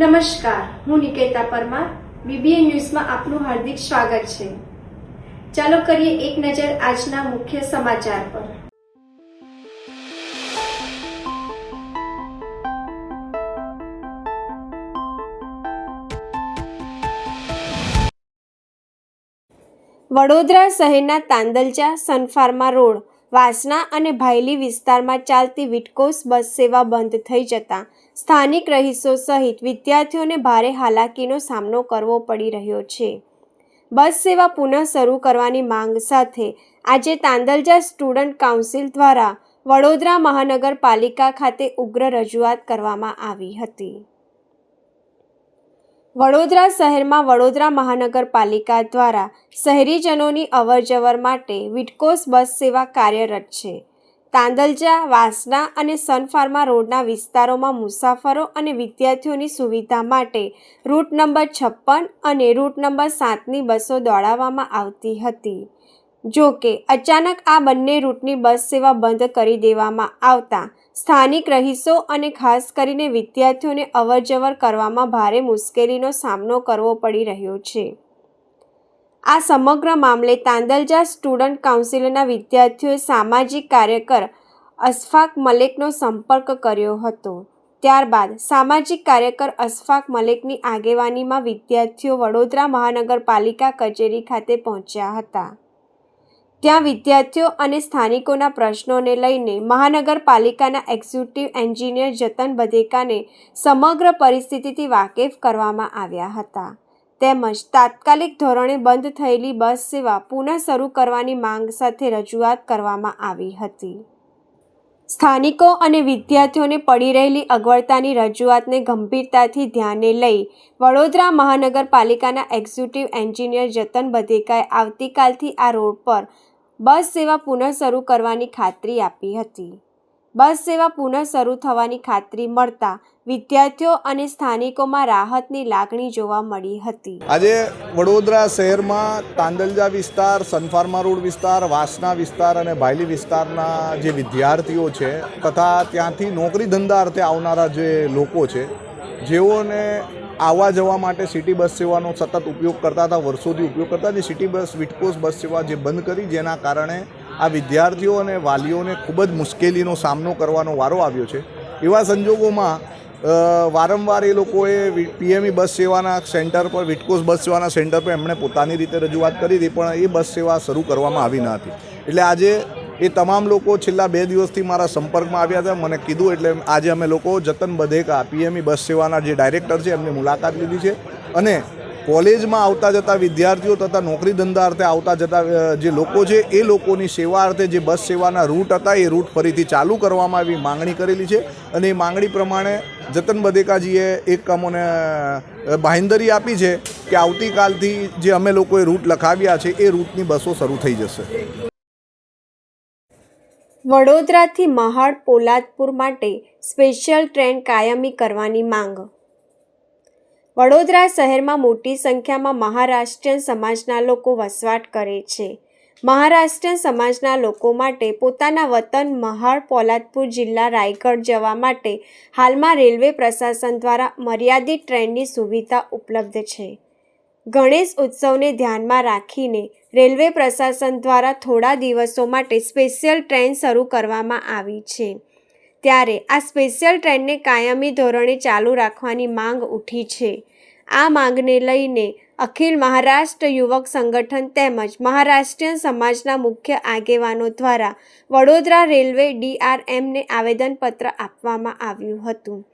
નમસ્કાર, હું નિકેતા પરમાર. બીબીએન ન્યૂઝમાં આપનું હાર્દિક સ્વાગત છે. ચાલો કરીએ એક નજર આજના મુખ્ય સમાચાર પર. વડોદરા શહેરના તાંદલજા, સનફાર્મા રોડ, વાસણા અને ભાયલી વિસ્તારમાં ચાલતી વિટકોસ બસ સેવા બંધ થઈ જતાં સ્થાનિક રહીશો સહિત વિદ્યાર્થીઓને ભારે હાલાકીનો સામનો કરવો પડી રહ્યો છે. બસ સેવા પુનઃ શરૂ કરવાની માંગ સાથે આજે તાંદલજા સ્ટુડન્ટ કાઉન્સિલ દ્વારા વડોદરા મહાનગરપાલિકા ખાતે ઉગ્ર રજૂઆત કરવામાં આવી હતી. વડોદરા શહેરમાં વડોદરા મહાનગરપાલિકા દ્વારા શહેરીજનોની અવરજવર માટે વિટકોસ બસ સેવા કાર્યરત છે. તાંદલજા, વાસણા અને સનફાર્મા રોડના વિસ્તારોમાં મુસાફરો અને વિદ્યાર્થીઓની સુવિધા માટે રૂટ નંબર 56 અને રૂટ નંબર 7ની બસો દોડાવવામાં આવતી હતી. જો કે અચાનક આ બંને રૂટની બસ સેવા બંધ કરી દેવામાં આવતા સ્થાનિક રહીશો અને ખાસ કરીને વિદ્યાર્થીઓને અવરજવર કરવામાં ભારે મુશ્કેલીનો સામનો કરવો પડી રહ્યો છે. આ સમગ્ર મામલે તાંદલજા સ્ટુડન્ટ કાઉન્સિલના વિદ્યાર્થીઓએ સામાજિક કાર્યકર અશફાક મલેકનો સંપર્ક કર્યો હતો. ત્યારબાદ સામાજિક કાર્યકર અશફાક મલેકની આગેવાનીમાં વિદ્યાર્થીઓ વડોદરા મહાનગરપાલિકા કચેરી ખાતે પહોંચ્યા હતા. ત્યાં વિદ્યાર્થીઓ અને સ્થાનિકોના પ્રશ્નોને લઈને મહાનગરપાલિકાના એક્ઝિક્યુટિવ એન્જિનિયર જતન બધેકાને સમગ્ર પરિસ્થિતિથી વાકેફ કરવામાં આવ્યા હતા. તેમજ તાત્કાલિક ધોરણે બંધ થયેલી બસ સેવા પુનઃ શરૂ કરવાની માંગ સાથે રજૂઆત કરવામાં આવી હતી. સ્થાનિકો અને વિદ્યાર્થીઓને પડી રહેલી અગવડતાની રજૂઆતને ગંભીરતાથી ધ્યાને લઈ વડોદરા મહાનગરપાલિકાના એક્ઝિક્યુટિવ એન્જિનિયર જતન બધેકાએ આવતીકાલથી આ રોડ પર બસ સેવા પુનઃ શરૂ કરવાની ખાતરી આપી હતી. બસ સેવા પુનઃ શરૂ થવાની ખાતરી મળતા વિદ્યાર્થીઓ અને સ્થાનિકોમાં રાહતની લાગણી જોવા મળી હતી. આજે વડોદરા શહેરમાં તાંદલજા વિસ્તાર, સનફાર્મા રોડ વિસ્તાર, વાસણા વિસ્તાર અને ભાયલી વિસ્તારના જે વિદ્યાર્થીઓ છે તથા ત્યાંથી નોકરી ધંધા અર્થે આવનારા જે લોકો છે, જેઓને આવવા જવા માટે સિટી બસ સેવાનો સતત ઉપયોગ કરતા હતા, વર્ષોથી ઉપયોગ કરતા, જે સિટી બસ વિટકોસ બસ સેવા જે બંધ કરી, જેના કારણે આ વિદ્યાર્થીઓ અને વાલીઓને ખૂબ જ મુશ્કેલીનો સામનો કરવાનો વારો આવ્યો છે. એવા સંજોગોમાં વારંવાર એ લોકોએ પીએમઈ બસ સેવાના સેન્ટર પર, વિટકોસ બસ સેવાના સેન્ટર પર એમણે પોતાની રીતે રજૂઆત કરી હતી, પણ એ બસ સેવા શરૂ કરવામાં આવી ન હતી. એટલે આજે એ તમામ લોકો છેલ્લા 2 દિવસથી મારા સંપર્કમાં આવ્યા હતા. મને કીધું એટલે આજે અમે લોકો જતન બધેકા, પીએમઈ બસ સેવાના જે ડાયરેક્ટર છે, એમની મુલાકાત લીધી છે અને કોલેજમાં આવતા જતા વિદ્યાર્થીઓ તથા નોકરી ધંધા અર્થે આવતા જતા જે લોકો છે એ લોકોની સેવા અર્થે જે બસ સેવાના રૂટ હતા એ રૂટ ફરીથી ચાલુ કરવામાં આવી માંગણી કરેલી છે. અને એ માંગણી પ્રમાણે જતન બધેકાજીએ એક અમોને બાંહેધરી આપી છે કે આવતીકાલથી જે અમે લોકોએ રૂટ લખાવ્યા છે એ રૂટની બસો શરૂ થઈ જશે. વડોદરાથી મહાડ, પોલાદપુર માટે સ્પેશિયલ ટ્રેન કાયમી કરવાની માંગ. વડોદરા શહેરમાં મોટી સંખ્યામાં મહારાષ્ટ્રીયન સમાજના લોકો વસવાટ કરે છે. મહારાષ્ટ્રીયન સમાજના લોકો માટે પોતાના વતન મહાડ, પોલાદપુર જિલ્લા રાયગઢ જવા માટે હાલમાં રેલવે પ્રશાસન દ્વારા મર્યાદિત ટ્રેનની સુવિધા ઉપલબ્ધ છે. ગણેશ ઉત્સવને ધ્યાનમાં રાખીને રેલવે પ્રશાસન દ્વારા થોડા દિવસો માટે સ્પેશિયલ ટ્રેન શરૂ કરવામાં આવી છે. ત્યારે આ સ્પેશિયલ ટ્રેનને કાયમી ધોરણે ચાલુ રાખવાની માંગ ઉઠી છે. આ માંગને લઈને અખિલ મહારાષ્ટ્ર યુવક સંગઠન તેમજ મહારાષ્ટ્રીયન સમાજના મુખ્ય આગેવાનો દ્વારા વડોદરા રેલવે DRMને આવેદનપત્ર આપવામાં આવ્યું હતું.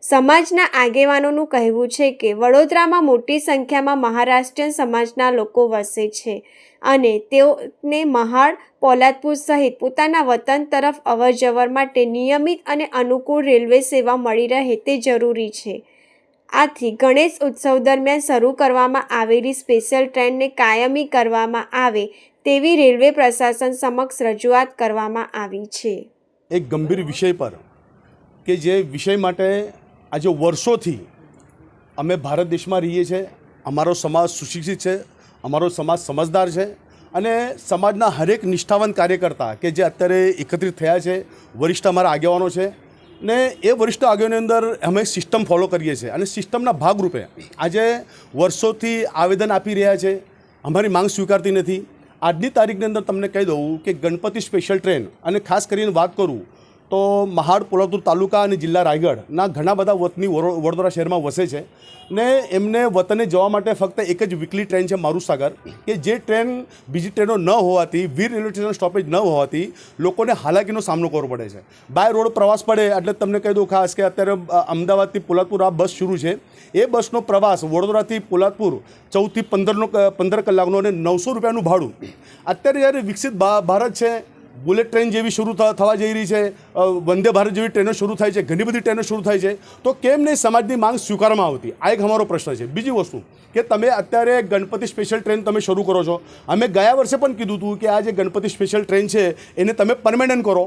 સમાજના આગેવાનોનું કહેવું છે કે વડોદરામાં મોટી સંખ્યામાં મહારાષ્ટ્રીયન સમાજના લોકો વસે છે અને તેઓને મહાડ, પોલાદપુર સહિત પોતાના વતન તરફ અવરજવર માટે નિયમિત અને અનુકૂળ રેલવે સેવા મળી રહે તે જરૂરી છે. આથી ગણેશ ઉત્સવ દરમિયાન શરૂ કરવામાં આવેલી સ્પેશિયલ ટ્રેનને કાયમી કરવામાં આવે તેવી રેલવે પ્રશાસન સમક્ષ રજૂઆત કરવામાં આવી છે. એક ગંભીર વિષય પર કે જે વિષય માટે આજે વર્ષોથી અમે ભારત દેશમાં રહીએ છીએ, અમારો સમાજ સુશિક્ષિત છે, અમારો સમાજ સમજદાર છે અને સમાજના હરેક નિષ્ઠાવાન કાર્યકર્તા કે જે અત્યારે એકત્રિત થયા છે, વરિષ્ઠ અમારા આગેવાનો છે, ને એ વરિષ્ઠ આગેવાની અંદર અમે સિસ્ટમ ફોલો કરીએ છીએ અને સિસ્ટમના ભાગરૂપે આજે વર્ષોથી આવેદન આપી રહ્યા છે, અમારી માંગ સ્વીકારતી નથી. આજની તારીખની અંદર તમને કહી દઉં કે ગણપતિ સ્પેશિયલ ટ્રેન અને ખાસ કરીને વાત કરું તો મહાડ, પોલાદપુર તાલુકા અને જિલ્લા રાયગઢના ઘણા બધા વતની વડોદરા શહેરમાં વસે છે ને એમને વતને જવા માટે ફક્ત એક જ વીકલી ટ્રેન છે મારુસાગર, કે જે ટ્રેન બીજી ટ્રેનો ન હોવાથી, વીર રેલવે સ્ટેશન સ્ટોપેજ ન હોવાથી લોકોને હાલાકીનો સામનો કરવો પડે છે. બાય રોડ પ્રવાસ પડે એટલે તમને કહી દઉં ખાસ કે અત્યારે અમદાવાદથી પોલાદપુર આ બસ શરૂ છે. એ બસનો પ્રવાસ વડોદરાથી પોલાદપુર 14 થી 15 કલાકનો અને 900 રૂપિયાનું ભાડું. અત્યારે જ્યારે વિકસિત ભારત છે, બુલેટ ટ્રેન જેવી શરૂ થવા જઈ રહી છે, વંદે ભારત જેવી ટ્રેનો શરૂ થાય છે, ઘણી બધી ટ્રેનો શરૂ થાય છે, તો કેમ નહીં સમાજની માંગ સ્વીકારવામાં આવતી? આ એક અમારો પ્રશ્ન છે. બીજી વસ્તુ કે તમે અત્યારે ગણપતિ સ્પેશિયલ ટ્રેન તમે શરૂ કરો છો. અમે ગયા વર્ષે પણ કીધું હતું કે આ જે ગણપતિ સ્પેશિયલ ટ્રેન છે એને તમે પરમેનન્ટ કરો,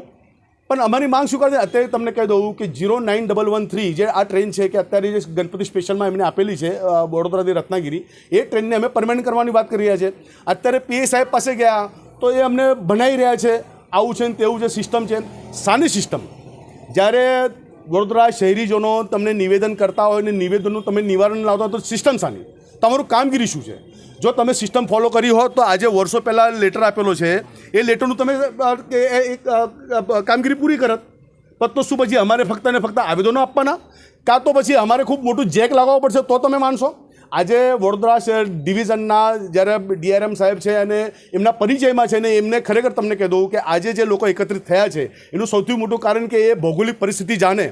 પણ અમારી માંગ સ્વીકારતી. અત્યારે તમને કહી દઉં કે 09113 જે આ ટ્રેન છે કે અત્યારે જે ગણપતિ સ્પેશિયલમાં એમને આપેલી છે વડોદરાથી રત્નાગીરી, એ ટ્રેનને અમે પરમેનન્ટ કરવાની વાત કરી રહ્યા છે. અત્યારે પીએ સાહેબ પાસે ગયા તો એ અમને બનાવી રહ્યા છે, આવું છે ને તેવું છે, સિસ્ટમ છે. સાની સિસ્ટમ? જ્યારે વડોદરા શહેરીજનો તમને નિવેદન કરતા હોય ને નિવેદનનું તમે નિવારણ લાવતા હોય તો સિસ્ટમ સાની? તમારું કામગીરી શું છે? જો તમે સિસ્ટમ ફોલો કરી હોત તો આજે વર્ષો પહેલાં લેટર આપેલો છે, એ લેટરનું તમે કામગીરી પૂરી કરત. તો શું પછી અમારે ફક્ત ને ફક્ત આવેદનો આપવાના? કાં તો પછી અમારે ખૂબ મોટું જેક લગાવવું પડશે તો તમે માનશો? આજે વડોદરા શહેર ડિવિઝનના જ્યારે ડીઆરએમ સાહેબ છે અને એમના પરિચયમાં છે ને એમને ખરેખર તમને કહી દઉં કે આજે જે લોકો એકત્રિત થયા છે એનું સૌથી મોટું કારણ કે એ ભૌગોલિક પરિસ્થિતિ જાણે.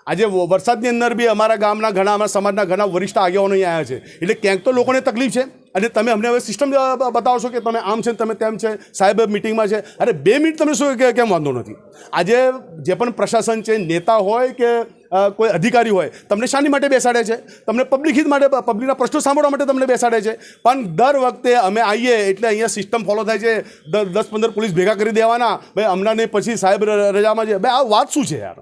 આજે વરસાદની અંદર બી અમારા ગામના ઘણા, અમારા સમાજના ઘણા વરિષ્ઠ આગેવાનો અહીં આવ્યા છે, એટલે ક્યાંક તો લોકોને તકલીફ છે. અને તમે અમને હવે સિસ્ટમ બતાવશો કે તમે આમ છે, તમે તેમ છે, સાહેબ મિટિંગમાં છે. અરે 2 મિનિટ તમે શું કેમ વાંધો નથી? આજે જે પણ પ્રશાસન છે, નેતા હોય કે કોઈ અધિકારી હોય, તમને શાની માટે બેસાડે છે? તમને પબ્લિક હિત માટે, પબ્લિકના પ્રશ્નો સાંભળવા માટે તમને બેસાડે છે. પણ દર વખતે અમે આવીએ એટલે અહીંયા સિસ્ટમ ફોલો થાય છે, 10-15 પોલીસ ભેગા કરી દેવાના, ભાઈ હમણાં નહીં પછી સાહેબ રજામાં છે. ભાઈ આ વાત શું છે યાર?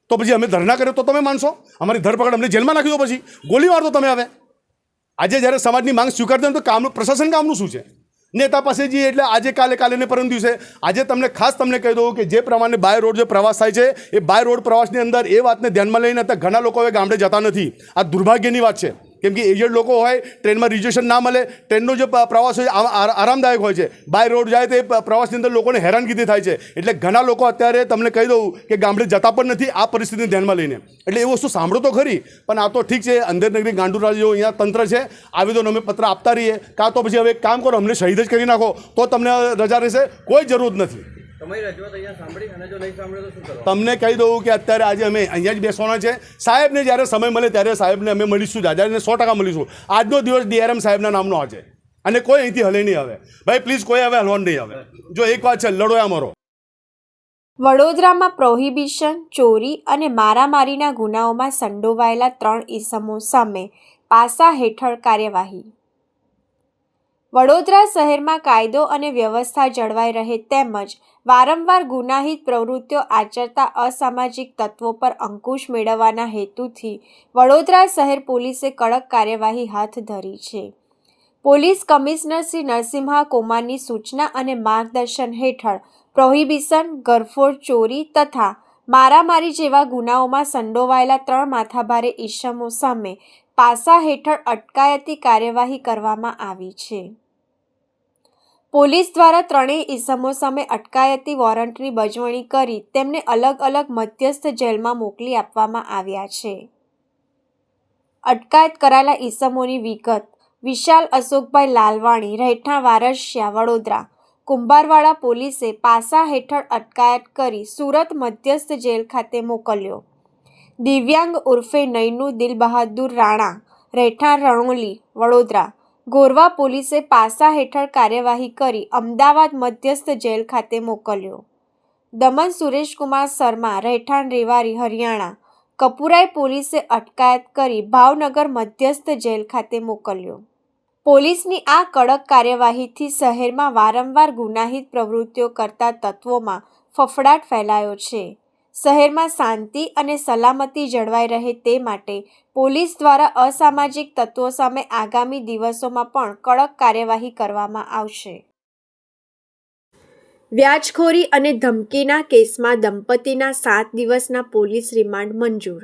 તો પછી અમે ધરના કરીએ તો તમે માનશો? અમારી ધરપકડ અમને જેલમાં નાખી દો, પછી ગોળી મારતો તમે. હવે આજે જ્યારે સમાજની માંગ સ્વીકારતા તો કામનું પ્રશાસન કામનું શું છે? નેતા પાસે જઈએ એટલે આજે કાલે ને પરમ દિવસે. આજે તમને ખાસ તમને કહી દઉં કે જે પ્રમાણે બાય રોડ જે પ્રવાસ થાય છે, એ બાય રોડ પ્રવાસની અંદર એ વાતને ધ્યાનમાં લઈને અત્યારે ઘણા લોકો હવે ગામડે જતા નથી. આ દુર્ભાગ્યની વાત છે, કેમ કે એજેડ લોકો હોય, ટ્રેનમાં રિઝર્વેશન ના મળે, ટ્રેનનો જે પ્રવાસ હોય આરામદાયક હોય છે, બાય રોડ જાય તો એ પ્રવાસની અંદર લોકોને હેરાનગીરી થાય છે. એટલે ઘણા લોકો અત્યારે તમને કહી દઉં કે ગામડે જતા પણ નથી આ પરિસ્થિતિને ધ્યાનમાં લઈને. એટલે એ વસ્તુ સાંભળો તો ખરી, પણ આ તો ઠીક છે, અંદર નગરી ગાંડુરાજ જેવો અહીંયા તંત્ર છે, આવેદન અમે પત્ર આપતા રહીએ. કાં તો પછી હવે એક કામ કરો, અમને શહીદ જ કરી નાખો તો તમને રજા રહેશે, કોઈ જરૂર નથી. તમને કહી દઉં કે અત્યારે આજે અમે અહીંયા જ બેસવાના છે. સાહેબને જ્યારે સમય મળે ત્યારે સાહેબને અમે મળીશું, આજે 100% મળીશું. આજનો દિવસ ડીઆરએમ સાહેબના નામનો આજે, અને કોઈ અહીંથી હલે નહીં. હવે ભાઈ પ્લીઝ કોઈ હવે હલવાનું નહીં. હવે જો એક વાત છે, લડો અમારો. વડોદરામાં પ્રોહિબિશન, ચોરી અને મારામારીના ગુનાઓમાં સંડોવાયેલા 3 ઈસમો સામે પાસા હેઠળ કાર્યવાહી. વડોદરા શહેરમાં કાયદો અને વ્યવસ્થા જળવાઈ રહે તેમજ વારંવાર ગુનાહિત પ્રવૃત્તિઓ આચરતા અસામાજિક તત્વો પર અંકુશ મેળવવાના હેતુથી વડોદરા શહેર પોલીસે કડક કાર્યવાહી હાથ ધરી છે. પોલીસ કમિશનર શ્રી નરસિમ્હા કોમારની સૂચના અને માર્ગદર્શન હેઠળ પ્રોહિબિશન, ઘરફોડ, ચોરી તથા મારામારી જેવા ગુનાઓમાં સંડોવાયેલા 3 માથાભારે ઈસમો સામે પાસા હેઠળ અટકાયતી કાર્યવાહી કરવામાં આવી છે. પોલીસ દ્વારા 3 ઈસમો સામે અટકાયતી વોરંટની બજવણી કરી તેમને અલગ અલગ મધ્યસ્થ જેલમાં મોકલી આપવામાં આવ્યા છે. અટકાયત કરાયેલા ઈસમોની વિગત: વિશાલ અશોકભાઈ લાલવાણી, રહેઠાણ વારસિયા, વડોદરા. કુંભારવાડા પોલીસે પાસા હેઠળ અટકાયત કરી સુરત મધ્યસ્થ જેલ ખાતે મોકલ્યો. દિવ્યાંગ ઉર્ફે નૈનુ દિલબહાદુર રાણા, રહેઠાણ રણોલી, વડોદરા. ગોરવા પોલીસે પાસા હેઠળ કાર્યવાહી કરી અમદાવાદ મધ્યસ્થ જેલ ખાતે મોકલ્યો. દમન સુરેશકુમાર શર્મા, રહેઠાણ રેવારી, હરિયાણા. કપુરાઈ પોલીસે અટકાયત કરી ભાવનગર મધ્યસ્થ જેલ ખાતે મોકલ્યો. પોલીસની આ કડક કાર્યવાહીથી શહેરમાં વારંવાર ગુનાહિત પ્રવૃત્તિઓ કરતા તત્વોમાં ફફડાટ ફેલાયો છે. શહેરમાં શાંતિ અને સલામતી જળવાઈ રહે તે માટે પોલીસ દ્વારા અસામાજિક તત્વો સામે આગામી દિવસોમાં પણ કડક કાર્યવાહી કરવામાં આવશે. વ્યાજખોરી અને ધમકીના કેસમાં દંપતીના 7 દિવસના પોલીસ રિમાન્ડ મંજૂર.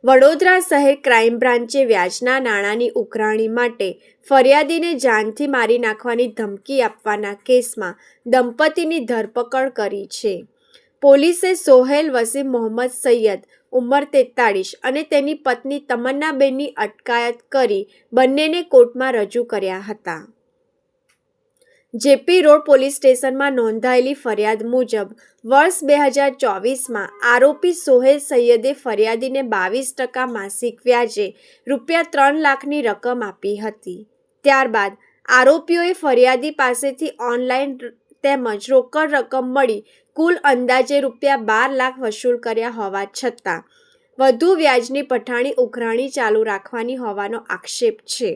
વડોદરા શહેર ક્રાઇમ બ્રાન્ચે વ્યાજના નાણાંની ઉઘરાણી માટે ફરિયાદીને જાનથી મારી નાખવાની ધમકી આપવાના કેસમાં દંપતીની ધરપકડ કરી છે. પોલીસે સોહેલ વસીમ મોહમ્મદ સૈયદ ઉંમર 43 અને તેની પત્ની તમન્નાબેનની અટકાયત કરી બંનેને કોર્ટમાં રજૂ કર્યા હતા. જેપી રોડ પોલીસ સ્ટેશનમાં નોંધાયેલી ફરિયાદ મુજબ વર્ષ 2024માં આરોપી સોહેલ સૈયદે ફરિયાદીને 22% માસિક વ્યાજે ₹3 લાખની રકમ આપી હતી. ત્યારબાદ આરોપીઓએ ફરિયાદી પાસેથી ઓનલાઈન તેમજ રોકડ રકમ મળી કુલ અંદાજે ₹12 લાખ વસૂલ કર્યા હોવા છતાં વધુ વ્યાજની પઠાણી ઉઘરાણી ચાલુ રાખવાની હોવાનો આક્ષેપ છે.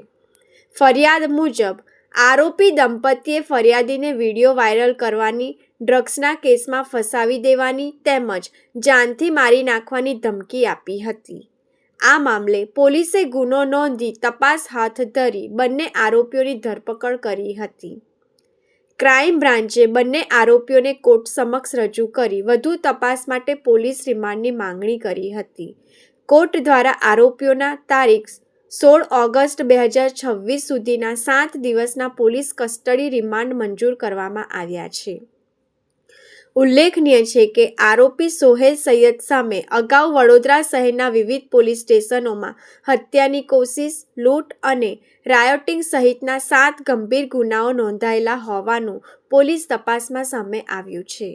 ફરિયાદ મુજબ આરોપી દંપતીએ ફરિયાદીને વિડીયો વાયરલ કરવાની, ડ્રગ્સના કેસમાં ફસાવી દેવાની તેમજ જાનથી મારી નાખવાની ધમકી આપી હતી. આ મામલે પોલીસે ગુનો નોંધી તપાસ હાથ ધરી બંને આરોપીઓની ધરપકડ કરી હતી. ક્રાઇમ બ્રાન્ચે બંને આરોપીઓને કોર્ટ સમક્ષ રજૂ કરી વધુ તપાસ માટે પોલીસ રિમાન્ડની માંગણી કરી હતી. કોર્ટ દ્વારા આરોપીઓના તારીખ 16 ઓગસ્ટ 2026 સુધીના 7 દિવસના પોલીસ કસ્ટડી રિમાન્ડ મંજૂર કરવામાં આવ્યા છે. ઉલ્લેખનીય છે કે આરોપી સોહેલ સૈયદ સામે અગાઉ વડોદરા શહેરના વિવિધ પોલીસ સ્ટેશનોમાં હત્યાની કોશિશ, લૂંટ અને રાયોટિંગ સહિતના 7 ગંભીર ગુનાઓ નોંધાયેલા હોવાનું પોલીસ તપાસમાં સામે આવ્યું છે.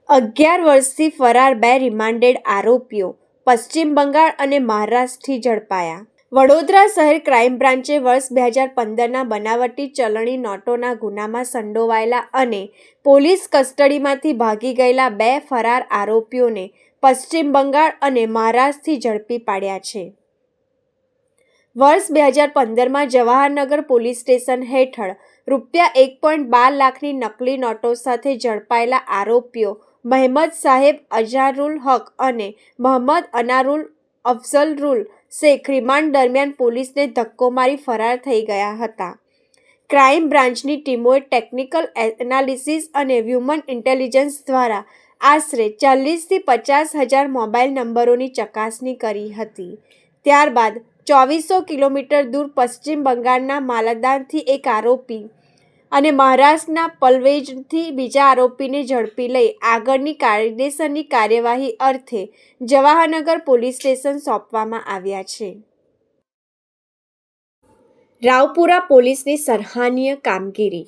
11 વર્ષથી ફરાર 2 રિમાન્ડેડ આરોપીઓ પશ્ચિમ બંગાળ અને મહારાષ્ટ્રથી ઝડપાયા. વડોદરા શહેર ક્રાઇમ બ્રાન્ચે વર્ષ 2015ના બનાવટી ચલણી નોટોના ગુનામાં સંડોવાયેલા અને પોલીસ કસ્ટડીમાંથી ભાગી ગયેલા 2 ફરાર આરોપીઓને પશ્ચિમ બંગાળ અને મહારાષ્ટ્રથી ઝડપી પાડ્યા છે. વર્ષ 2015માં જવાહરનગર પોલીસ સ્ટેશન હેઠળ ₹1.12 લાખની નકલી નોટો સાથે ઝડપાયેલા આરોપીઓ મહેમદ સાહેબ અજારુલ હક અને મોહમ્મદ અનારુલ અફઝલરુલ શેખ રિમાન્ડ દરમિયાન પોલીસને ધક્કો મારી ફરાર થઈ ગયા હતા. ક્રાઇમ બ્રાન્ચની ટીમોએ ટેકનિકલ એનાલિસિસ અને હ્યુમન ઇન્ટેલિજન્સ દ્વારા આશરે 40,000 થી 50,000 મોબાઈલ નંબરોની ચકાસણી કરી હતી. ત્યારબાદ 2400 કિલોમીટર દૂર પશ્ચિમ બંગાળના માલદાથી એક આરોપી અને મહારાષ્ટ્રના પલવેજથી બીજા આરોપીને ઝડપી લઈ આગળની કાયદેસરની કાર્યવાહી અર્થે જવાહરનગર પોલીસ સ્ટેશન સોંપવામાં આવ્યા છે. રાવપુરા પોલીસની સરાહનીય કામગીરી.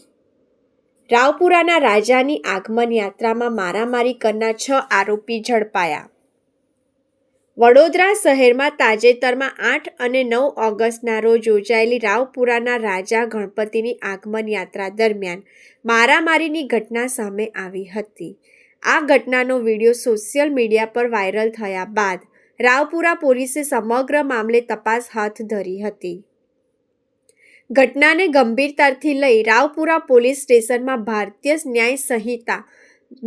રાવપુરાના રાજાની આગમન યાત્રામાં મારામારી કરનાર 6 આરોપી ઝડપાયા. વડોદરા શહેરમાં તાજેતરમાં 8 અને 9 ઓગસ્ટના રોજ યોજાયેલી રાવપુરાના રાજા ગણપતિની આગમન યાત્રા દરમિયાન મારામારીની ઘટના સામે આવી હતી. આ ઘટનાનો વિડીયો સોશિયલ મીડિયા પર વાયરલ થયા બાદ રાવપુરા પોલીસે સમગ્ર મામલે તપાસ હાથ ધરી હતી. ઘટનાને ગંભીરતાથી લઈ રાવપુરા પોલીસ સ્ટેશનમાં ભારતીય ન્યાય સંહિતા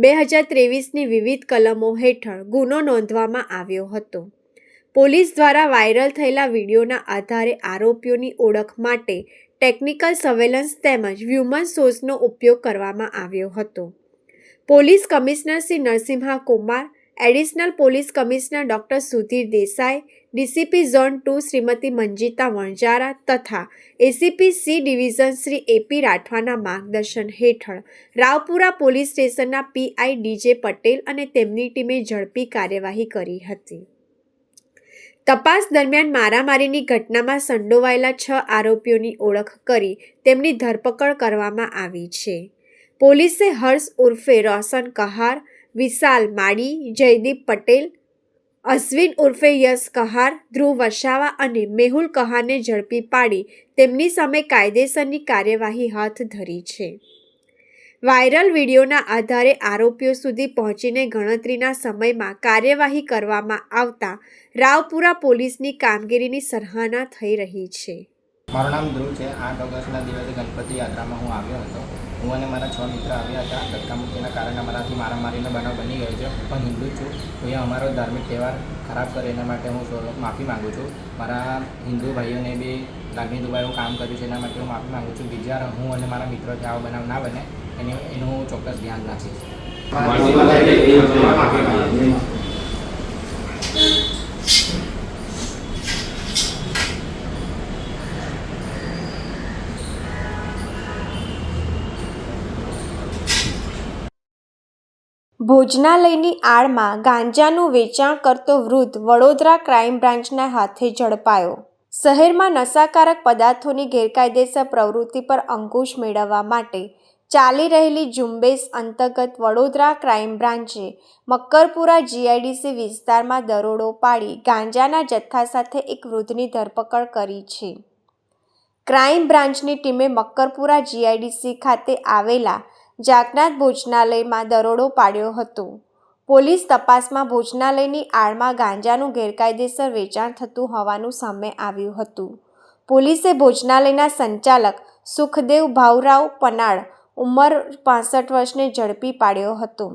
2023ની વિવિધ કલમો હેઠળ ગુનો નોંધવામાં આવ્યો હતો. પોલીસ દ્વારા વાયરલ થયેલા વિડીયોના આધારે આરોપીઓની ઓળખ માટે ટેકનિકલ સર્વેલન્સ તેમજ હ્યુમન સોર્સનો ઉપયોગ કરવામાં આવ્યો હતો. Police commissioner Shri Narasimha Kumar, additional police commissioner doctor Sudhir Desai, DCP zone 2 Shrimati Manjita Vanzara તથા ACP C division Shri AP રાઠવાના માર્ગદર્શન હેઠળ રાવપુરા પોલીસ સ્ટેશનના પીઆઈ ડીજે પટેલ અને તેમની ટીમે ઝડપી કાર્યવાહી કરી હતી. તપાસ દરમિયાન મારામારીની ઘટનામાં સંડોવાયેલા 6 આરોપીઓની ઓળખ કરી તેમની ધરપકડ કરવામાં આવી છે. પોલીસે હર્ષ ઉર્ફે રોશન કહાર, વિશાલ માડી, જયદીપ પટેલ, અશ્વિન ઉર્ફે યશ કહાર, ધ્રુવ વસાવા અને મેહુલ કહારને ઝડપી પાડી તેમની સામે કાયદેસરની કાર્યવાહી હાથ ધરી છે. વાયરલ વિડીયોના આધારે આરોપીઓ સુધી પહોંચીને ગણતરીના સમયમાં કાર્યવાહી કરવામાં આવતા રાવપુરા પોલીસની કામગીરીની સરાહના થઈ રહી છે. મારું નામ ધ્રુવ છે. 8 ઓગસ્ટના દિવસે ગણપતિ યાત્રામાં હું આવ્યો હતો. હું અને મારા 6 મિત્ર આવ્યા હતા. ધક્કામુક્કીના કારણે અમારાથી મારામારીનો બનાવ બની ગયો છે. હું પણ હિન્દુ છું. તો એ અમારો ધાર્મિક તહેવાર ખરાબ કરે એના માટે હું માફી માગું છું. મારા હિન્દુ ભાઈઓને બી લાગણી દુભાઈ એવું કામ કર્યું છે એના માટે હું માફી માગું છું. બીજી વાર હું અને મારા મિત્રોથી આવો બનાવ ના બને એનું હું ચોક્કસ ધ્યાન રાખીશ. ભોજનાલયની આડમાં ગાંજાનું વેચાણ કરતો વૃદ્ધ વડોદરા ક્રાઇમ બ્રાન્ચના હાથે ઝડપાયો. શહેરમાં નશાકારક પદાર્થોની ગેરકાયદેસર પ્રવૃત્તિ પર અંકુશ મેળવવા માટે ચાલી રહેલી ઝુંબેશ અંતર્ગત વડોદરા ક્રાઇમ બ્રાન્ચે મક્કરપુરા જીઆઈડીસી વિસ્તારમાં દરોડો પાડી ગાંજાના જથ્થા સાથે એક વૃદ્ધની ધરપકડ કરી છે. ક્રાઇમ બ્રાન્ચની ટીમે મક્કરપુરા જીઆઈડીસી ખાતે આવેલા જાગનાથ ભોજનાલયમાં દરોડો પાડ્યો હતો. પોલીસ તપાસમાં ભોજનાલયની આડમાં ગાંજાનું ગેરકાયદેસર વેચાણ થતું હોવાનું સામે આવ્યું હતું. પોલીસે ભોજનાલયના સંચાલક સુખદેવ ભાઉરાવ પનાળ ઉંમર 65 વર્ષને ઝડપી પાડ્યો હતો.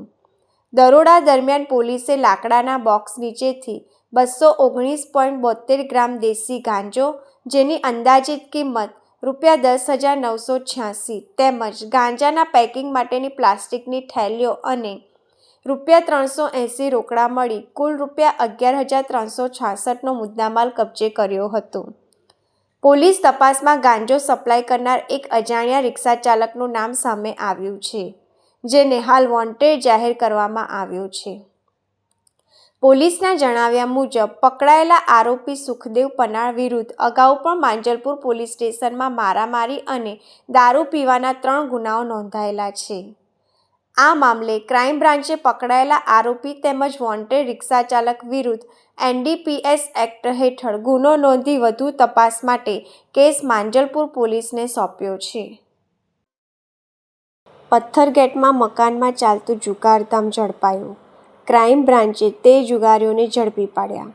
દરોડા દરમિયાન પોલીસે લાકડાના બોક્સ નીચેથી 219.72 ગ્રામ દેશી ગાંજો, જેની અંદાજિત કિંમત ₹10,986 તેમજ ગાંજાના પેકિંગ માટેની પ્લાસ્ટિકની થેલીઓ અને ₹380 રોકડા મળી કુલ ₹11,366નો મુદ્દામાલ કબજે કર્યો હતો. પોલીસ તપાસમાં ગાંજો સપ્લાય કરનાર એક અજાણ્યા રિક્ષા ચાલકનું નામ સામે આવ્યું છે, જેને હાલ વોન્ટેડ જાહેર કરવામાં આવ્યો છે. પોલીસના જણાવ્યા મુજબ પકડાયેલા આરોપી સુખદેવ પનાળ વિરુદ્ધ અગાઉ પણ માંજલપુર પોલીસ સ્ટેશનમાં મારામારી અને દારૂ પીવાના 3 ગુનાઓ નોંધાયેલા છે. આ મામલે ક્રાઇમ બ્રાન્ચે પકડાયેલા આરોપી તેમજ વોન્ટેડ રિક્ષા ચાલક વિરુદ્ધ NDPS એક્ટ હેઠળ ગુનો નોંધી વધુ તપાસ માટે કેસ માંજલપુર પોલીસને સોંપ્યો છે. પથ્થરગેટમાં મકાનમાં ચાલતું જુગારધામ ઝડપાયું. ક્રાઇમ બ્રાન્ચે તે જુગારીઓને ઝડપી પાડ્યા.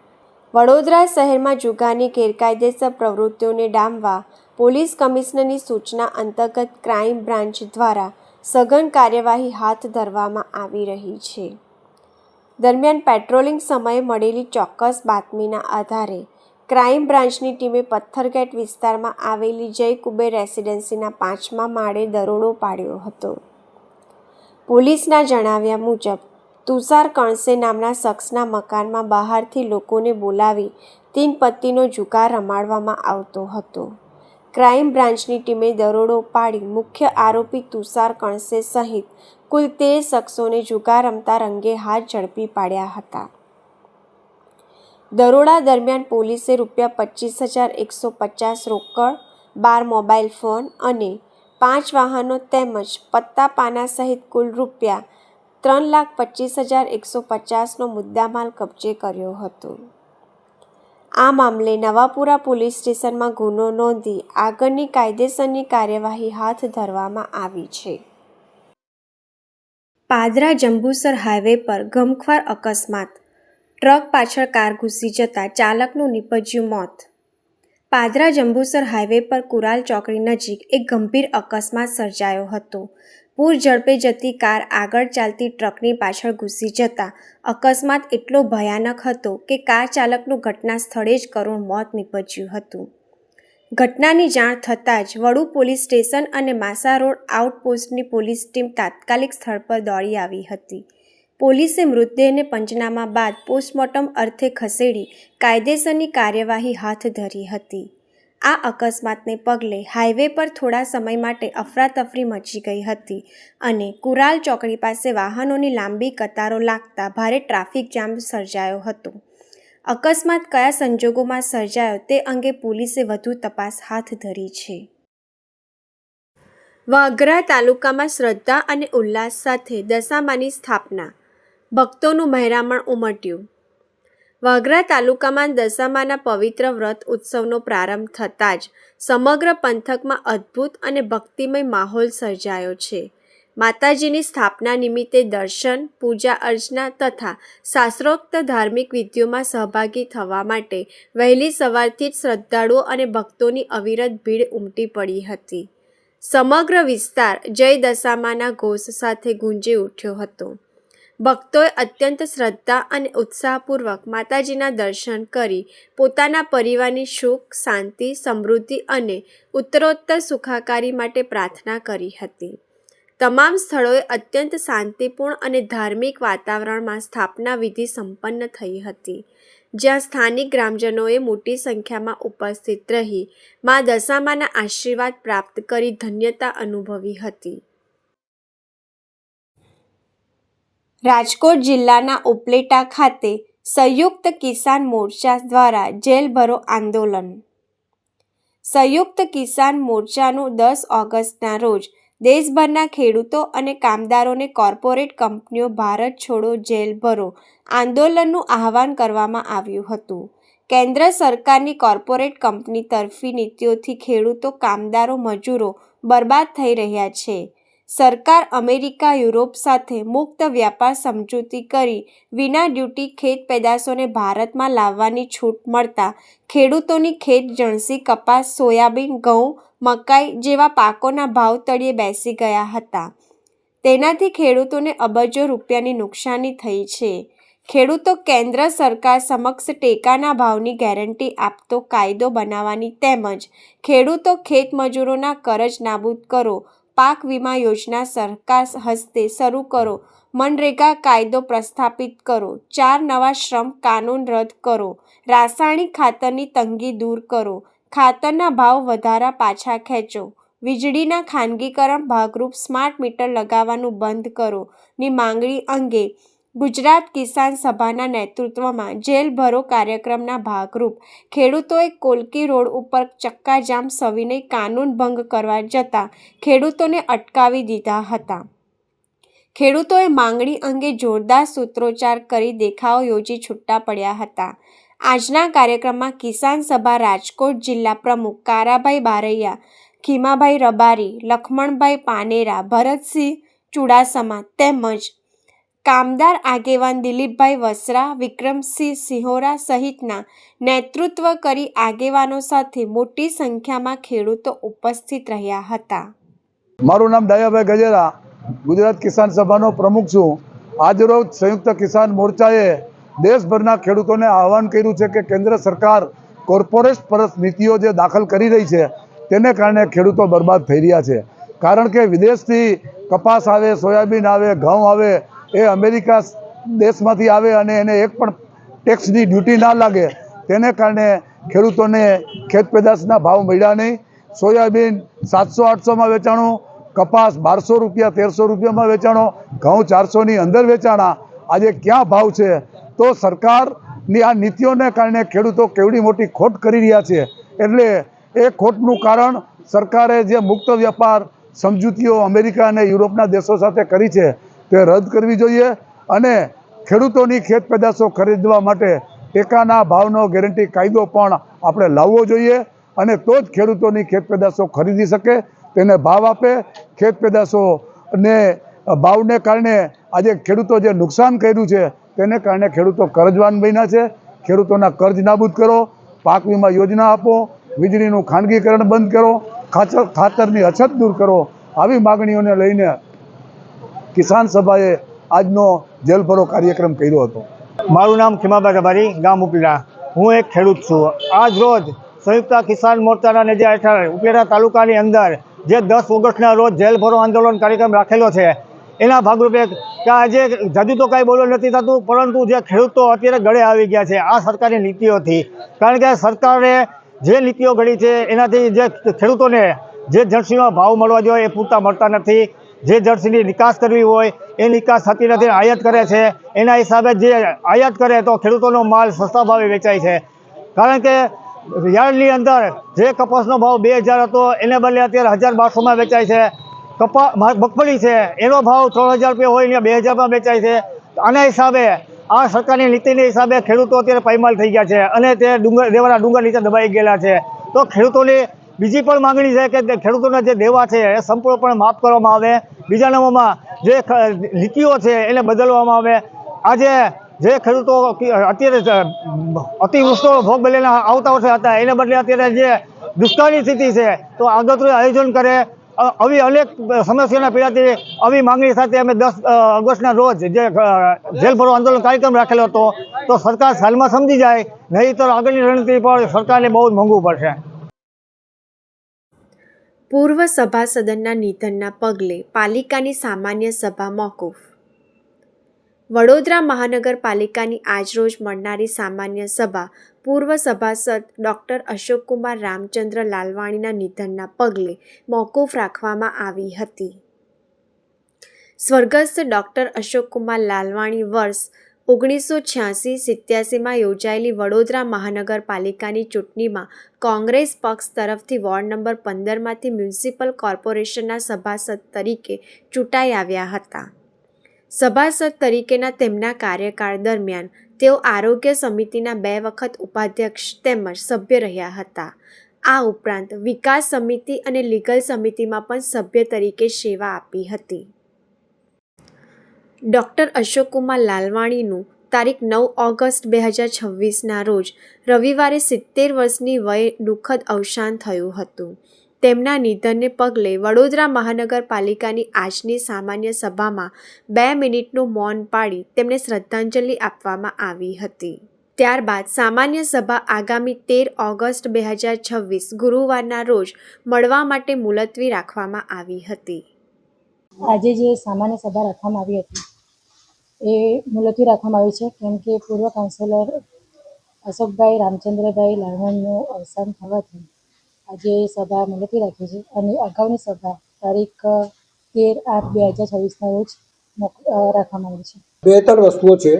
વડોદરા શહેરમાં જુગારની ગેરકાયદેસર પ્રવૃત્તિઓને ડામવા પોલીસ કમિશનરની સૂચના અંતર્ગત ક્રાઇમ બ્રાન્ચ દ્વારા સઘન કાર્યવાહી હાથ ધરવામાં આવી રહી છે. દરમિયાન પેટ્રોલિંગ સમયે મળેલી ચોક્કસ બાતમીના આધારે ક્રાઇમ બ્રાન્ચની ટીમે પથ્થરગેટ વિસ્તારમાં આવેલી જય કુબેર રેસિડેન્સીના 5મા માળે દરોડો પાડ્યો હતો. પોલીસના જણાવ્યા મુજબ તુષાર કણસે નામના શખ્સના મકાનમાં બહારથી લોકોને બોલાવી 3 પત્તીનો જુગાર રમાડવામાં આવતો હતો. ક્રાઇમ બ્રાન્ચની ટીમે દરોડો પાડી મુખ્ય આરોપી તુષાર કણસે સહિત કુલ 13 શખ્સોને જુગાર રમતા રંગે હાથ ઝડપી પાડ્યા હતા. દરોડા દરમિયાન પોલીસે ₹25,150 રોકડ, 12 મોબાઈલ ફોન અને 5 વાહનો તેમજ પત્તા પાના સહિત કુલ ₹3,25,150નો મુદ્દામાલ કબજે કર્યો હતો. આ મામલે નવાપુરા પોલીસ સ્ટેશનમાં ગુનો નોંધી આગળની કાયદેસરની કાર્યવાહી હાથ ધરવામાં આવી છે. પાદરા જંબુસર હાઈવે પર ગમખ્વાર અકસ્માત, ટ્રક પાછળ કાર ઘૂસી જતા ચાલકનું નીપજ્યું મોત. પાદરા જંબુસર હાઈવે પર કુરાલ ચોકડી નજીક એક ગંભીર અકસ્માત સર્જાયો હતો. પૂર ઝડપે જતી કાર આગળ ચાલતી ટ્રકની પાછળ ઘૂસી જતા અકસ્માત એટલો ભયાનક હતો કે કાર ચાલકનું ઘટના સ્થળે જ કરુણ મોત નીપજ્યું હતું. ઘટનાની જાણ થતાં જ વડુ પોલીસ સ્ટેશન અને માસા રોડ આઉટપોસ્ટની પોલીસ ટીમ તાત્કાલિક સ્થળ પર દોડી આવી હતી. પોલીસે મૃતદેહને પંચનામા બાદ પોસ્ટમોર્ટમ અર્થે ખસેડી કાયદેસરની કાર્યવાહી હાથ ધરી હતી. આ અકસ્માતને પગલે હાઈવે પર થોડા સમય માટે અફરાતફરી મચી ગઈ હતી અને કુરાલ ચોકડી પાસે વાહનોની લાંબી કતારો લાગતા ભારે ટ્રાફિક જામ સર્જાયો હતો. અકસ્માત કયા સંજોગોમાં સર્જાયો તે અંગે પોલીસે વધુ તપાસ હાથ ધરી છે. વાગરા તાલુકામાં શ્રદ્ધા અને ઉલ્લાસ સાથે દશામાની સ્થાપના, ભક્તોનું મહેરામણ ઉમટ્યું. વાગરા તાલુકામાં દશામાના પવિત્ર વ્રત ઉત્સવનો પ્રારંભ થતાં જ સમગ્ર પંથકમાં અદ્ભુત અને ભક્તિમય માહોલ સર્જાયો છે. માતાજીની સ્થાપના નિમિત્તે દર્શન, પૂજા અર્ચના તથા શાસ્ત્રોક્ત ધાર્મિક વિધિઓમાં સહભાગી થવા માટે વહેલી સવારથી જ શ્રદ્ધાળુઓ અને ભક્તોની અવિરત ભીડ ઉમટી પડી હતી. સમગ્ર વિસ્તાર જય દશામાના ઘોષ સાથે ગુંજી ઉઠ્યો હતો. ભક્તોએ અત્યંત શ્રદ્ધા અને ઉત્સાહપૂર્વક માતાજીના દર્શન કરી પોતાના પરિવારની સુખ, શાંતિ, સમૃદ્ધિ અને ઉત્તરોત્તર સુખાકારી માટે પ્રાર્થના કરી હતી. તમામ સ્થળોએ અત્યંત શાંતિપૂર્ણ અને ધાર્મિક વાતાવરણમાં સ્થાપના વિધિ સંપન્ન થઈ હતી, જ્યાં સ્થાનિક ગ્રામજનોએ મોટી સંખ્યામાં ઉપસ્થિત રહી મા દશામાના આશીર્વાદ પ્રાપ્ત કરી ધન્યતા અનુભવી હતી. રાજકોટ જિલ્લાના ઉપલેટા ખાતે સંયુક્ત કિસાન મોરચા દ્વારા જેલ ભરો આંદોલન. સંયુક્ત કિસાન મોરચાનું 10 ઓગસ્ટના રોજ દેશભરના ખેડૂતો અને કામદારોને કોર્પોરેટ કંપનીઓ ભારત છોડો જેલ ભરો આંદોલનનું આહવાન કરવામાં આવ્યું હતું. કેન્દ્ર સરકારની કોર્પોરેટ કંપની તરફી નીતિઓથી ખેડૂતો, કામદારો, મજૂરો બરબાદ થઈ રહ્યા છે. સરકાર અમેરિકા, યુરોપ સાથે મુક્ત વ્યાપાર સમજૂતી કરી વિના ડ્યુટી ખેત પેદાશોને ભારતમાં લાવવાની છૂટ મળતા ખેડૂતોની ખેત જણસી કપાસ, સોયાબીન, ઘઉં, મકાઈ જેવા પાકોના ભાવ તળિયે બેસી ગયા હતા. તેનાથી ખેડૂતોને અબજો રૂપિયાની નુકસાની થઈ છે. ખેડૂતો કેન્દ્ર સરકાર સમક્ષ ટેકાના ભાવની ગેરંટી આપતો કાયદો બનાવવાની તેમજ ખેડૂતો ખેતમજૂરોના કરજ નાબૂદ કરો, પાક વીમા યોજના સરકાર હસ્તે શરૂ કરો, મનરેગા કાયદો પ્રસ્થાપિત કરો, 4 નવા શ્રમ કાનૂન રદ કરો, રાસાયણિક ખાતરની તંગી દૂર કરો, ખાતરના ભાવ વધારા પાછા ખેંચો, વીજળીના ખાનગીકરણ ભાગરૂપ સ્માર્ટ મીટર લગાવવાનું બંધ કરો ની માંગણી અંગે ગુજરાત કિસાન સભાના નેતૃત્વમાં જેલ ભરો કાર્યક્રમના ભાગરૂપ ખેડૂતોએ કોલકી રોડ ઉપર ચક્કાજામ સવિનય કાનૂન ભંગ કરવા જતાં ખેડૂતોને અટકાવી દીધા હતા. ખેડૂતોએ માંગણી અંગે જોરદાર સૂત્રોચ્ચાર કરી દેખાવો યોજી છૂટા પડ્યા હતા. આજના કાર્યક્રમમાં કિસાન સભા રાજકોટ જિલ્લા પ્રમુખ કારાભાઈ બારૈયા, ખીમાભાઈ રબારી, લખમણભાઈ પાનેરા, ભરતસિંહ ચુડાસમા તેમજ કામદાર આગેવાન દિલીપભાઈ વસરા, વિક્રમસિંહ સિંહોરા સહિતના નેતૃત્વ કરી આગેવાનો સાથે મોટી સંખ્યામાં ખેડૂતો ઉપસ્થિત રહ્યા હતા. મારું નામ ડાયાભાઈ ગજેરા, ગુજરાત કિસાન સભાનો પ્રમુખ છું. આજરોજ સંયુક્ત કિસાન મોરચાએ દેશભરના ખેડૂતોને આહવાન કર્યું છે કે કેન્દ્ર સરકાર કોર્પોરેટ પરત નીતિઓ જે દાખલ કરી રહી છે તેને કારણે ખેડૂતો બરબાદ થઈ રહ્યા છે. કારણ કે વિદેશથી કપાસ આવે, સોયાબીન આવે, ઘઉં આવે, એ અમેરિકા દેશમાંથી આવે અને એને એક પણ ટેક્સની ડ્યુટી ના લાગે, તેને કારણે ખેડૂતોને ખેત પેદાશના ભાવ મળ્યા નહીં. સોયાબીન 700-800માં વેચાણું, કપાસ 1200 રૂપિયા 1300 રૂપિયામાં વેચાણો, ઘઉં 400ની અંદર વેચાણા. આજે ક્યાં ભાવ છે? તો સરકારની આ નીતિઓને કારણે ખેડૂતો કેવડી મોટી ખોટ કરી રહ્યા છે. એટલે એ ખોટનું કારણ સરકારે જે મુક્ત વ્યાપાર સમજૂતીઓ અમેરિકા અને યુરોપના દેશો સાથે કરી છે તે રદ કરવી જોઈએ અને ખેડૂતોની ખેત પેદાશો ખરીદવા માટે ટેકાના ભાવનો ગેરંટી કાયદો પણ આપણે લાવવો જોઈએ અને તો જ ખેડૂતોની ખેત પેદાશો ખરીદી શકે, તેને ભાવ આપે. ખેત પેદાશોને ભાવને કારણે આજે ખેડૂતો જે નુકસાન કર્યું છે તેને કારણે ખેડૂતો કરજવાન બન્યા છે. ખેડૂતોના કર્જ નાબૂદ કરો, પાક વીમા યોજના આપો, વીજળીનું ખાનગીકરણ બંધ કરો, ખાતરની અછત દૂર કરો. આવી માગણીઓને લઈને કિસાન સભાએ આજનો જેલ ભરો કાર્યક્રમ કર્યો હતો. મારું નામ ખીમાભાઈ રબારી, ગામ ઉપલેટા. હું એક ખેડૂત છું. આજ રોજ સંયુક્ત કિસાન મોરચાના નેજા હેઠળ ઉપલેટા તાલુકાની અંદર જે 10 ઓગસ્ટના રોજ જેલ ભરો આંદોલન કાર્યક્રમ રાખેલો છે એના ભાગરૂપે કે આજે જાજુ તો કાંઈ બોલવા નથી થતું, પરંતુ જે ખેડૂતો અત્યારે ગળે આવી ગયા છે આ સરકારની નીતિઓથી. કારણ કે સરકારે જે નીતિઓ ઘડી છે એનાથી જે ખેડૂતોને જે જર્સીનો ભાવ મળવા જોઈએ એ પૂરતા મળતા નથી. જે જર્સીની નિકાસ કરવી હોય એ નિકાસ થતી નથી, આયાત કરે છે. એના હિસાબે જે આયાત કરે તો ખેડૂતોનો માલ સસ્તા ભાવે વેચાય છે. કારણ કે યાર્ડની અંદર જે કપાસનો ભાવ 2000 હતો એને બદલે અત્યારે 1200માં વેચાય છે. મગફળી છે એનો ભાવ 3000 રૂપિયા હોય ને 2000માં વેચાય છે. આના હિસાબે આ સરકારની નીતિના હિસાબે ખેડૂતો અત્યારે પાયમાલ થઈ ગયા છે અને તે દેવાના ડુંગર નીચે દબાઈ ગયેલા છે. તો ખેડૂતોની બીજી પણ માંગણી છે કે ખેડૂતોના જે દેવા છે એ સંપૂર્ણપણે માફ કરવામાં આવે. બીજા નંબરમાં જે નીતિઓ છે એને બદલવામાં આવે. આજે જે ખેડૂતો અત્યારે અતિવૃષ્ટિનો ભોગ બનેલા આવતા વર્ષે હતા એને બદલે અત્યારે જે દુષ્કાળની સ્થિતિ છે તો આગોતરું આયોજન કરે આવી અનેક સમસ્યાના પીડાતી આવી માંગણી સાથે અમે 10 ઓગસ્ટના રોજ જે જેલ ભરો આંદોલન કાર્યક્રમ રાખેલો હતો, તો સરકાર હાલમાં સમજી જાય, નહીં તો આગળની રણનીતિ પર સરકારને બહુ જ મોંઘું પડશે. પૂર્વ સભાસદના નિધનના પગલે પાલિકાની સામાન્ય સભા મોકૂફ. વડોદરા મહાનગરપાલિકાની આજરોજ મળનારી સામાન્ય સભા પૂર્વ સભાસદ ડૉક્ટર અશોકકુમાર રામચંદ્ર લાલવાણીના નિધનના પગલે મોકૂફ રાખવામાં આવી હતી. સ્વર્ગસ્થ ડૉક્ટર અશોકકુમાર લાલવાણી વર્ષ 1986-87માં યોજાયેલી વડોદરા મહાનગરપાલિકાની ચૂંટણીમાં કોંગ્રેસ પક્ષ તરફથી વોર્ડ નંબર 15માંથી મ્યુનિસિપલ કોર્પોરેશનના સભાસદ તરીકે ચૂંટાઈ આવ્યા હતા. સભાસદ તરીકેના તેમના કાર્યકાળ દરમિયાન તેઓ આરોગ્ય સમિતિના 2 વખત ઉપાધ્યક્ષ તેમજ સભ્ય રહ્યા હતા. આ ઉપરાંત વિકાસ સમિતિ અને લીગલ સમિતિમાં પણ સભ્ય તરીકે સેવા આપી હતી. ડૉક્ટર અશોકકુમાર લાલવાણીનું તારીખ 9 ઓગસ્ટ 2026ના રોજ રવિવારે 70 વર્ષની વયે દુઃખદ અવસાન થયું હતું. તેમના નિધનને પગલે વડોદરા મહાનગરપાલિકાની આજની સામાન્ય સભામાં 2 મિનિટનું મૌન પાળી તેમને શ્રદ્ધાંજલિ આપવામાં આવી હતી. ત્યારબાદ સામાન્ય સભા આગામી 13 ઓગસ્ટ 2026 ગુરુવારના રોજ મળવા માટે મુલતવી રાખવામાં આવી હતી. આજે જે સામાન્ય સભા રાખવામાં આવી હતી એ મુલતવી રાખવામાં આવી છે, કેમ કે પૂર્વ કાઉન્સિલર અશોકભાઈ રામચંદ્રભાઈ લાલવાણીનું અવસાન થવાથી આજે સભા મુલતવી રાખી છે અને અગાઉની સભા તારીખ 13/8/2026ના રોજ રાખવામાં આવી છે. 2-3 વસ્તુઓ છે.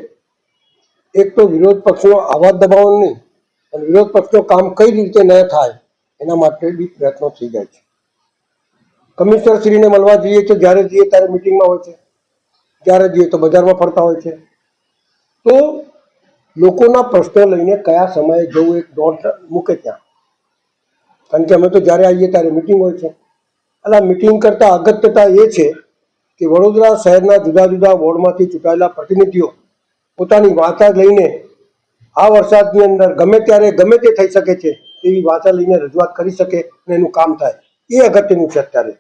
એક તો વિરોધ પક્ષનો અવાજ દબાવવાનો નહીં, અને વિરોધ પક્ષનું કામ કઈ રીતે ન થાય એના માટે બી પ્રયત્નો થઈ જાય છે. કમિશનરશ્રીને મળવા જઈએ તો જ્યારે જઈએ ત્યારે મિટિંગમાં હોય છે, જ્યારે જઈએ તો બજારમાં ફરતા હોય છે. તો લોકોના પ્રશ્નો લઈને કયા સમયે જવું એક દોડ મૂકે ત્યાં, કારણ કે અમે તો જ્યારે આવીએ ત્યારે મિટિંગ હોય છે. અને આ મિટિંગ કરતાં અગત્યતા એ છે કે વડોદરા શહેરના જુદા જુદા વોર્ડમાંથી ચૂંટાયેલા પ્રતિનિધિઓ પોતાની વાંચા લઈને આ વરસાદની અંદર ગમે ત્યારે ગમે તે થઈ શકે છે એવી વાંચા લઈને રજૂઆત કરી શકે અને એનું કામ થાય, એ અગત્યનું છે. અત્યારે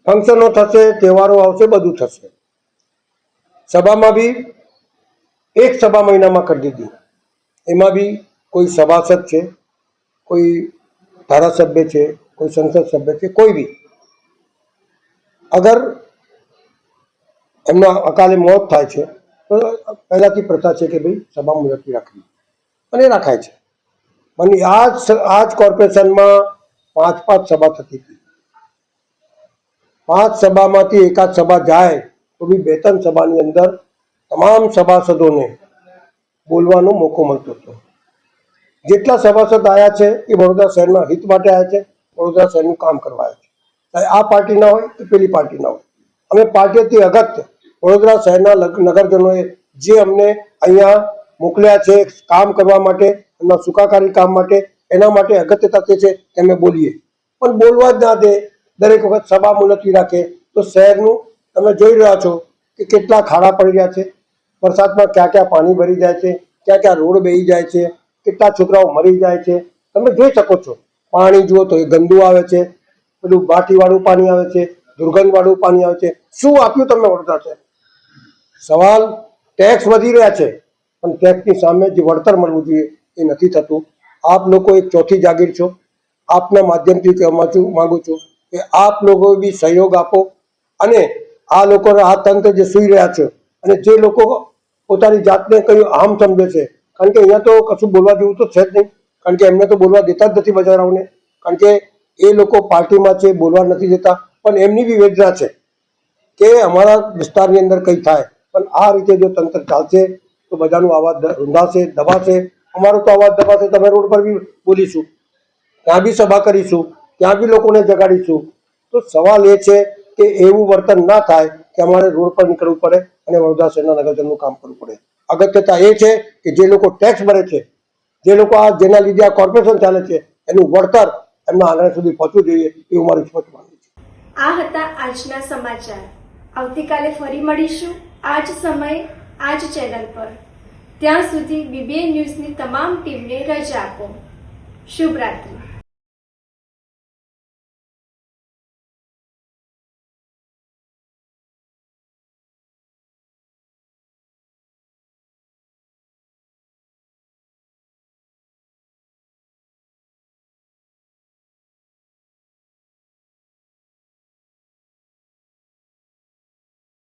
ફંક્શનો થશે, તહેવારો આવશે, બધું થશે. સભામાં બી એક સભા મહિનામાં કરી દીધી, એમાં બી કોઈ સભાસદ છે, કોઈ ધારાસભ્ય છે, કોઈ સંસદ સભ્ય છે, કોઈ બી અગર એમના અકાલે મોત થાય છે તો પહેલાંથી પ્રથા છે કે ભાઈ સભા મુલતવી રાખવી, અને રાખાય છે. અને આ જ કોર્પોરેશનમાં 5 સભા થતી હતી. 5 સભામાંથી એકાદ સભા જાય તો બી 2-3 સભાની અંદર તમામ સભાસદોને બોલવાનો મોકો મળતો હતો. જેટલા સભાસદ આવ્યા છે એ વડોદરા શહેરના હિત માટે આવ્યા છે, વડોદરા શહેરનું કામ કરવા આવ્યા છે. આ પાર્ટી ના હોય કે પેલી પાર્ટી ના હોય, અમે પાર્ટીથી અગત્ય વડોદરા શહેરના નગરજનોએ જે અમને અહીંયા મોકલ્યા છે કામ કરવા માટે, એમના સુખાકારી કામ માટે, એના માટે અગત્યતા તે છે કે અમે બોલીએ. પણ બોલવા જ ના દે, દરેક વખત સભા મુલતવી રાખે તો શહેરનું તમે જોઈ રહ્યા છો કે કેટલા ખાડા પડી રહ્યા છે. વરસાદમાં ક્યાં ક્યાં પાણી ભરી જાય છે, ક્યાં ક્યાં રોડ બેહી જાય છે, કેટલા છોકરાઓ મરી જાય છે, તમે જોઈ શકો છો. પાણી જુઓ તો એ ગંદુ આવે છે, પેલું બાટીવાળું પાણી આવે છે, દુર્ગંધવાળું પાણી આવે છે. શું આપ્યું તમને વડોદરા છે? સવાલ ટેક્સ વધી રહ્યા છે, પણ ટેક્સની સામે જે વળતર મળવું જોઈએ એ નથી થતું. આપ લોકો એક ચોથી જાગીર છો. આપના માધ્યમથી કહેવા માંગુ છું કે આપ લોકો બી સહયોગ આપો, અને આ લોકોના આ તંત્ર જે સૂઈ રહ્યા છે અને જે લોકો પોતાની જાતને કઈ આમ સમજે છે, કારણ કે અહીંયા તો કશું બોલવા જેવું તો છે જ નહીં, કારણ કે એમને તો બોલવા દેતા જ નથી બજારાઓને, કારણ કે એ લોકો પાર્ટીમાં છે, બોલવા નથી દેતા. પણ એમની બી વેદના છે કે અમારા વિસ્તારની અંદર કંઈ થાય, પણ આ રીતે જો તંત્ર ચાલશે તો બધાનો અવાજ રૂંધાશે, દબાશે. અમારો તો અવાજ દબાશે, તમે રોડ પર બી બોલીશું, ત્યાં બી સભા કરીશું, ત્યાં બી લોકોને જગાડીશું. તો સવાલ એ છે કે એવું વર્તન ના થાય કે અમારે રોડ પર નીકળવું પડે અને વડોદરા શહેરના નગરજનનું કામ કરવું પડે. અગત્યતા એ છે કે જે લોકો ટેક્સ ભરે છે, જે લોકો આ જેના લીધે આ કોર્પોરેશન ચાલે છે, એનું વળતર એમના આંગણા સુધી પહોંચવું જોઈએ, એવું મારું સ્પષ્ટ માનવું છે. આ હતા આજના સમાચાર. આવતીકાલે ફરી મળીશું આ જ સમયે આ જ ચેનલ પર. ત્યાં સુધી BBN ન્યૂઝની તમામ ટીમને રજા આપો. શુભ રાત્રિ.